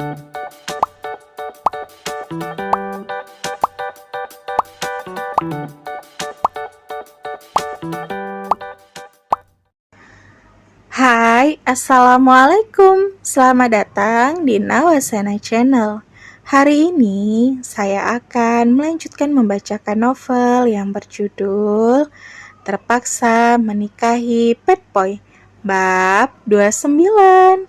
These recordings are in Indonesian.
Hai, Assalamualaikum. Selamat datang di Nawasena Channel. Hari ini saya akan melanjutkan membacakan novel yang berjudul Terpaksa Menikahi Pet Boy, bab 29.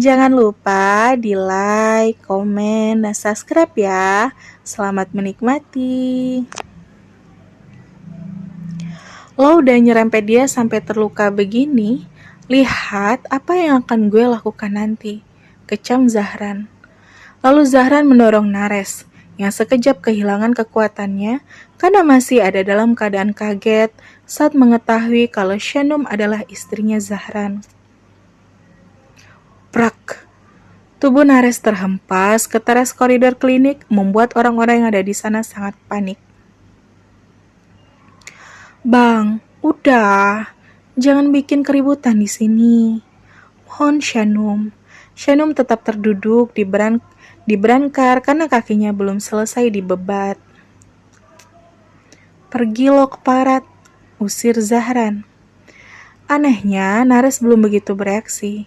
Jangan lupa di like, komen, dan subscribe ya. Selamat menikmati. Lo udah nyerempet dia sampai terluka begini? Lihat apa yang akan gue lakukan nanti, kecam Zahran. Lalu Zahran mendorong Nares, yang sekejap kehilangan kekuatannya karena masih ada dalam keadaan kaget saat mengetahui kalau Shanum adalah istrinya Zahran. Prak! Tubuh Nares terhempas ke teras koridor klinik membuat orang-orang yang ada di sana sangat panik. Bang, udah. Jangan bikin keributan di sini. Mohon Shanum. Shanum tetap terduduk di brankar karena kakinya belum selesai dibebat. Pergi lo ke parat, usir Zahran. Anehnya, Nares belum begitu bereaksi.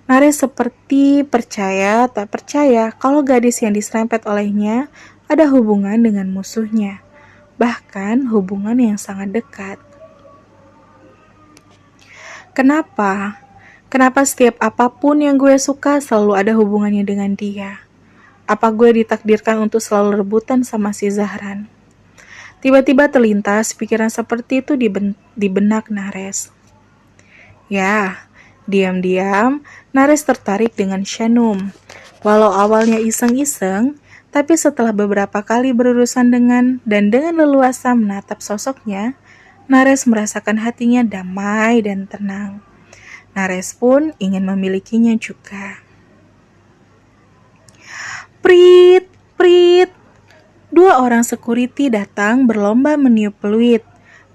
Nares seperti percaya tak percaya kalau gadis yang diserempet olehnya ada hubungan dengan musuhnya. Bahkan hubungan yang sangat dekat. Kenapa? Kenapa setiap apapun yang gue suka selalu ada hubungannya dengan dia? Apa gue ditakdirkan untuk selalu rebutan sama si Zahran? Tiba-tiba terlintas pikiran seperti itu di benak Nares. Ya, diam-diam Nares tertarik dengan Shanum. Walau awalnya iseng-iseng, tapi setelah beberapa kali berurusan dengan leluasa menatap sosoknya, Nares merasakan hatinya damai dan tenang. Nares pun ingin memilikinya juga. Prit, prit. Dua orang security datang berlomba meniup peluit.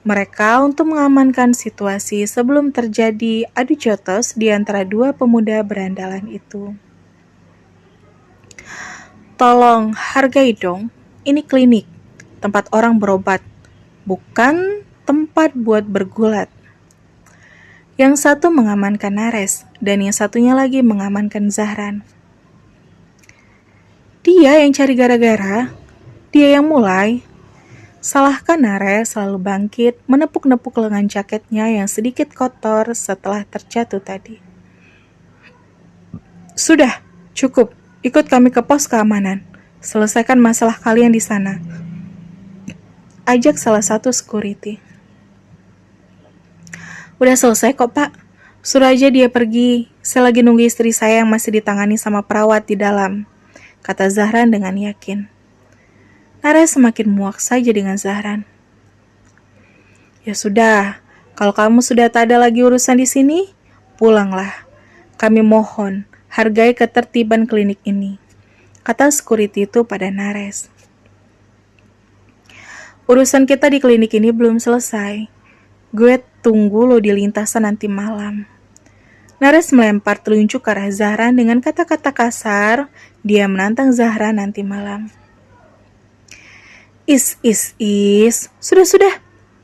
Mereka untuk mengamankan situasi sebelum terjadi adu jotos di antara dua pemuda berandalan itu. Tolong hargai dong, ini klinik, tempat orang berobat, bukan tempat buat bergulat. Yang satu mengamankan Nares, dan yang satunya lagi mengamankan Zahran. Dia yang cari gara-gara, dia yang mulai. Salahkan Nares selalu bangkit, menepuk-nepuk lengan jaketnya yang sedikit kotor setelah terjatuh tadi. Sudah, cukup. Ikut kami ke pos keamanan. Selesaikan masalah kalian di sana. Ajak salah satu security. Udah selesai kok, Pak. Suruh aja dia pergi. Saya lagi nunggu istri saya yang masih ditangani sama perawat di dalam, kata Zahran dengan yakin. Nares semakin muak saja dengan Zahran. Ya sudah, kalau kamu sudah tak ada lagi urusan di sini, pulanglah. Kami mohon, hargai ketertiban klinik ini, kata security itu pada Nares. Urusan kita di klinik ini belum selesai. Gue tunggu lo di lintasan nanti malam. Nares melempar telunjuk ke arah Zahran dengan kata-kata kasar. Dia menantang Zahran nanti malam. Is. Sudah.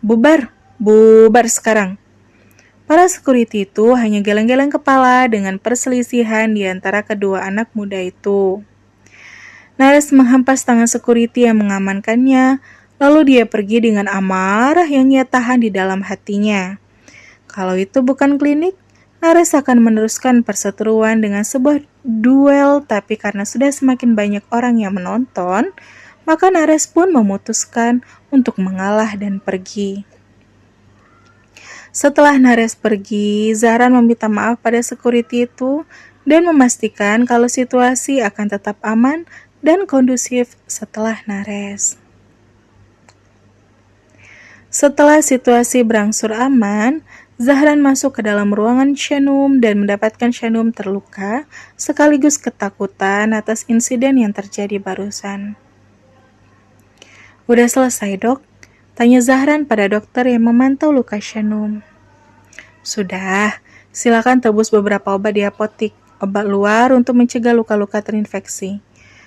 Bubar sekarang. Para security itu hanya geleng-geleng kepala dengan perselisihan di antara kedua anak muda itu. Nares menghempas tangan security yang mengamankannya. Lalu dia pergi dengan amarah yang ia tahan di dalam hatinya. Kalau itu bukan klinik, Nares akan meneruskan perseteruan dengan sebuah duel, tapi karena sudah semakin banyak orang yang menonton, maka Nares pun memutuskan untuk mengalah dan pergi. Setelah Nares pergi, Zahran meminta maaf pada security itu dan memastikan kalau situasi akan tetap aman dan kondusif setelah Nares. Setelah situasi berangsur aman, Zahran masuk ke dalam ruangan Shanum dan mendapatkan Shanum terluka sekaligus ketakutan atas insiden yang terjadi barusan. Udah selesai, Dok? Tanya Zahran pada dokter yang memantau luka Shanum. Sudah, silakan tebus beberapa obat di apotik. obat luar untuk mencegah luka-luka terinfeksi.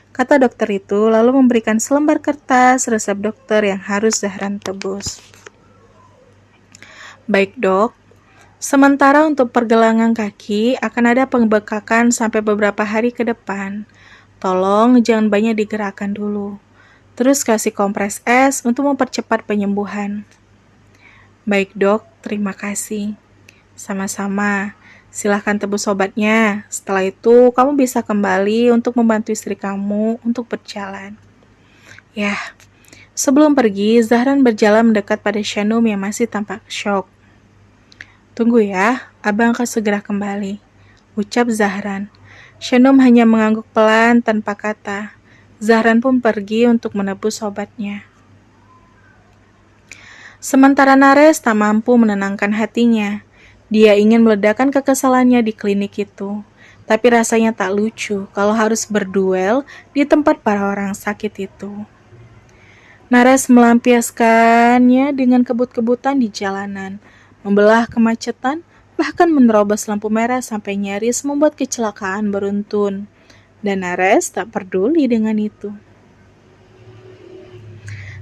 Kata dokter itu lalu memberikan selembar kertas resep dokter yang harus Zahran tebus. Baik dok, sementara untuk pergelangan kaki akan ada pembekakan sampai beberapa hari ke depan. Tolong jangan banyak digerakkan dulu. Terus kasih kompres es untuk mempercepat penyembuhan. Baik dok, terima kasih. Sama-sama. Silahkan tebus obatnya. Setelah itu, kamu bisa kembali untuk membantu istri kamu untuk berjalan. Ya, sebelum pergi, Zahran berjalan mendekat pada Shanum yang masih tampak syok. Tunggu ya, abang akan segera kembali, ucap Zahran. Shanum hanya mengangguk pelan tanpa kata. Zahran pun pergi untuk menebus obatnya. Sementara Nares tak mampu menenangkan hatinya. Dia ingin meledakkan kekesalannya di klinik itu. Tapi rasanya tak lucu kalau harus berduel di tempat para orang sakit itu. Nares melampiaskannya dengan kebut-kebutan di jalanan, membelah kemacetan, bahkan menerobos lampu merah sampai nyaris membuat kecelakaan beruntun. Dan Nares tak peduli dengan itu.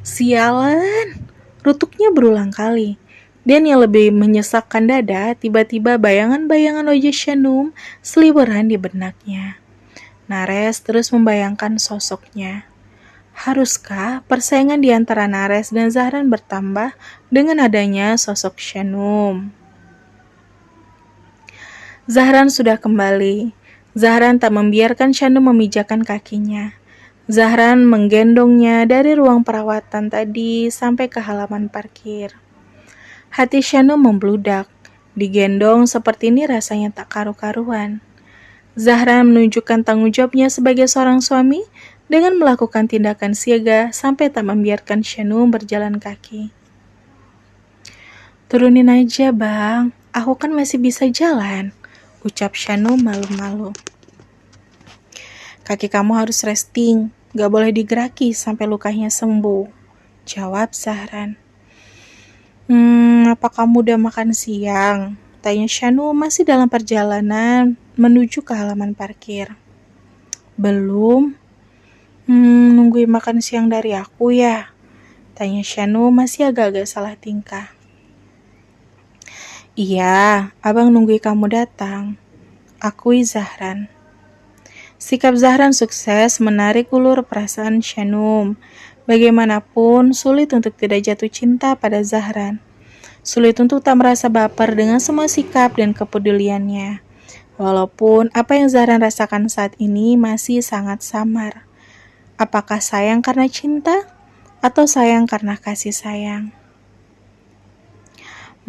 Sialan, rutuknya berulang kali. Dan yang lebih menyesakkan dada, tiba-tiba bayangan-bayangan wajah Shanum seliweran di benaknya. Nares terus membayangkan sosoknya. Haruskah persaingan di antara Nares dan Zahran bertambah dengan adanya sosok Shanum? Zahran sudah kembali. Zahran tak membiarkan Shanum memijakan kakinya. Zahran menggendongnya dari ruang perawatan tadi sampai ke halaman parkir. Hati Shanum membludak. Digendong seperti ini rasanya tak karu-karuan. Zahran menunjukkan tanggung jawabnya sebagai seorang suami dengan melakukan tindakan siaga sampai tak membiarkan Shanum berjalan kaki. Turunin aja bang, aku kan masih bisa jalan, ucap Shanum malu-malu. Kaki kamu harus resting, gak boleh digeraki sampai lukanya sembuh, jawab Zahran. Apa kamu udah makan siang? Tanya Shanum masih dalam perjalanan menuju ke halaman parkir. Belum. Nungguin makan siang dari aku ya? Tanya Shanum masih agak-agak salah tingkah. Iya, abang nungguin kamu datang. Akui Zahran. Sikap Zahran sukses menarik ulur perasaan Shanum. Bagaimanapun, sulit untuk tidak jatuh cinta pada Zahran. Sulit untuk tak merasa baper dengan semua sikap dan kepeduliannya. Walaupun apa yang Zahran rasakan saat ini masih sangat samar. Apakah sayang karena cinta atau sayang karena kasih sayang?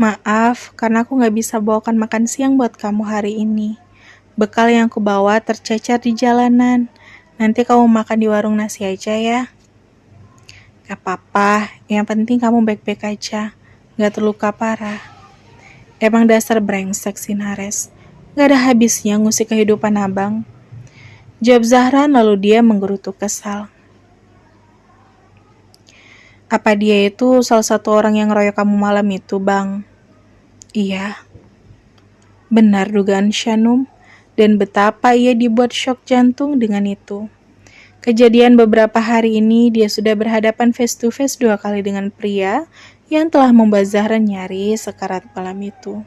Maaf, karena aku gak bisa bawakan makan siang buat kamu hari ini. Bekal yang aku bawa tercecer di jalanan. Nanti kamu makan di warung nasi aja ya. Gak apa-apa, yang penting kamu baik-baik aja. Gak terluka parah. Emang dasar brengsek si Nares. Gak ada habisnya ngusik kehidupan abang. Jawab Zahran lalu dia menggerutu kesal. Apa dia itu salah satu orang yang ngeroyok kamu malam itu, bang? Iya. Benar dugaan Shanum. Dan betapa ia dibuat shock jantung dengan itu. Kejadian beberapa hari ini dia sudah berhadapan face to face 2 kali dengan pria yang telah membuat Zahran nyaris sekarat malam itu.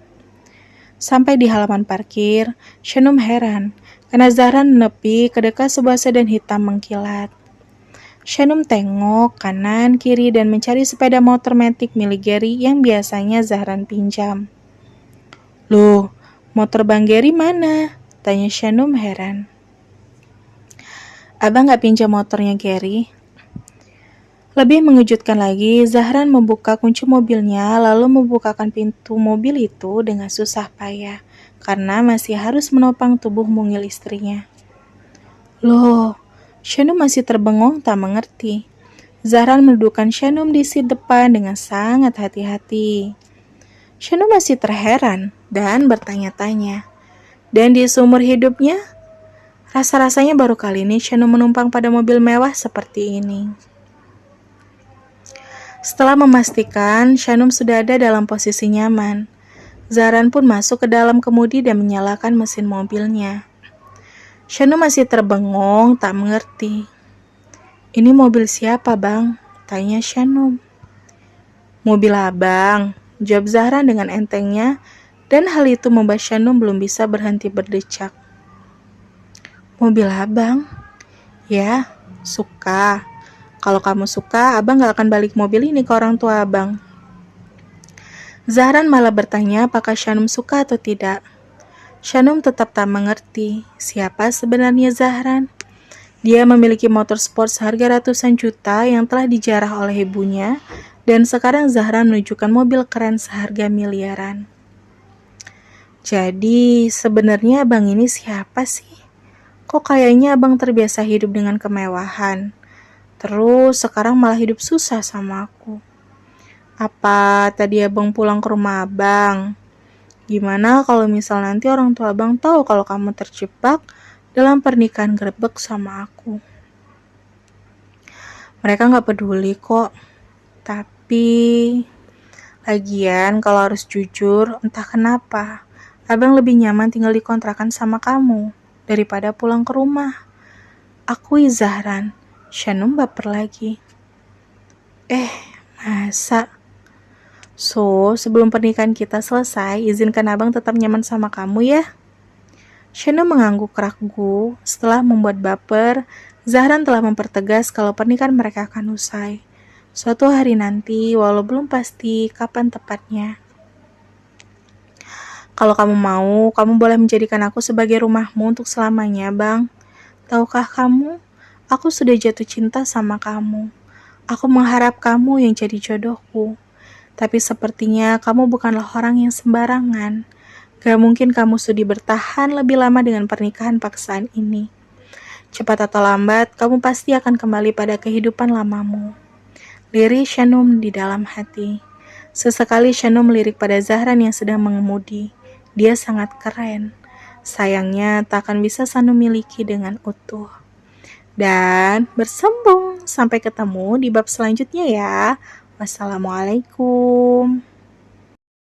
Sampai di halaman parkir, Shanum heran karena Zahran menepi ke dekat sebuah sedan hitam mengkilat. Shanum tengok kanan kiri dan mencari sepeda motor matic milik Gary yang biasanya Zahran pinjam. Loh, motor Bang Gary mana? Tanya Shanum heran. Abang gak pinjam motornya Gary? Lebih mengejutkan lagi, Zahran membuka kunci mobilnya lalu membukakan pintu mobil itu dengan susah payah karena masih harus menopang tubuh mungil istrinya. Loh, Shanum masih terbengong tak mengerti. Zahran mendudukkan Shanum di seat depan dengan sangat hati-hati. Shanum masih terheran dan bertanya-tanya. Dan di seumur hidupnya, rasa-rasanya baru kali ini Shanum menumpang pada mobil mewah seperti ini. Setelah memastikan Shanum sudah ada dalam posisi nyaman, Zahran pun masuk ke dalam kemudi dan menyalakan mesin mobilnya. Shanum masih terbengong, tak mengerti. "Ini mobil siapa, Bang?" tanya Shanum. "Mobil abang," jawab Zahran dengan entengnya, dan hal itu membuat Shanum belum bisa berhenti berdecak. "Mobil abang? Ya, suka. Kalau kamu suka, abang gak akan balik mobil ini ke orang tua abang." Zahran malah bertanya apakah Shanum suka atau tidak. Shanum tetap tak mengerti siapa sebenarnya Zahran. Dia memiliki motor sport seharga ratusan juta yang telah dijarah oleh ibunya, dan sekarang Zahran menunjukkan mobil keren seharga miliaran. Jadi sebenarnya abang ini siapa sih? Kok kayaknya abang terbiasa hidup dengan kemewahan, terus sekarang malah hidup susah sama aku. Apa tadi abang pulang ke rumah abang? Gimana kalau misal nanti orang tua abang tahu kalau kamu terjebak dalam pernikahan grebek sama aku? Mereka gak peduli kok. Tapi lagian kalau harus jujur, entah kenapa abang lebih nyaman tinggal di kontrakan sama kamu daripada pulang ke rumah. Akui Zahran. Shanum baper lagi. Masa? So, sebelum pernikahan kita selesai, izinkan abang tetap nyaman sama kamu ya. Shanum mengangguk ragu. Setelah membuat baper, Zahran telah mempertegas kalau pernikahan mereka akan usai suatu hari nanti, walau belum pasti kapan tepatnya. "Kalau kamu mau, kamu boleh menjadikan aku sebagai rumahmu untuk selamanya, Bang. Tahukah kamu, aku sudah jatuh cinta sama kamu. Aku mengharap kamu yang jadi jodohku. Tapi sepertinya kamu bukanlah orang yang sembarangan. Gak mungkin kamu sudi bertahan lebih lama dengan pernikahan paksaan ini. Cepat atau lambat, kamu pasti akan kembali pada kehidupan lamamu." Lirik Shanum di dalam hati. Sesekali Shanum melirik pada Zahran yang sedang mengemudi. Dia sangat keren. Sayangnya tak akan bisa Shanum miliki dengan utuh. Dan bersambung. Sampai ketemu di bab selanjutnya ya. Wassalamualaikum.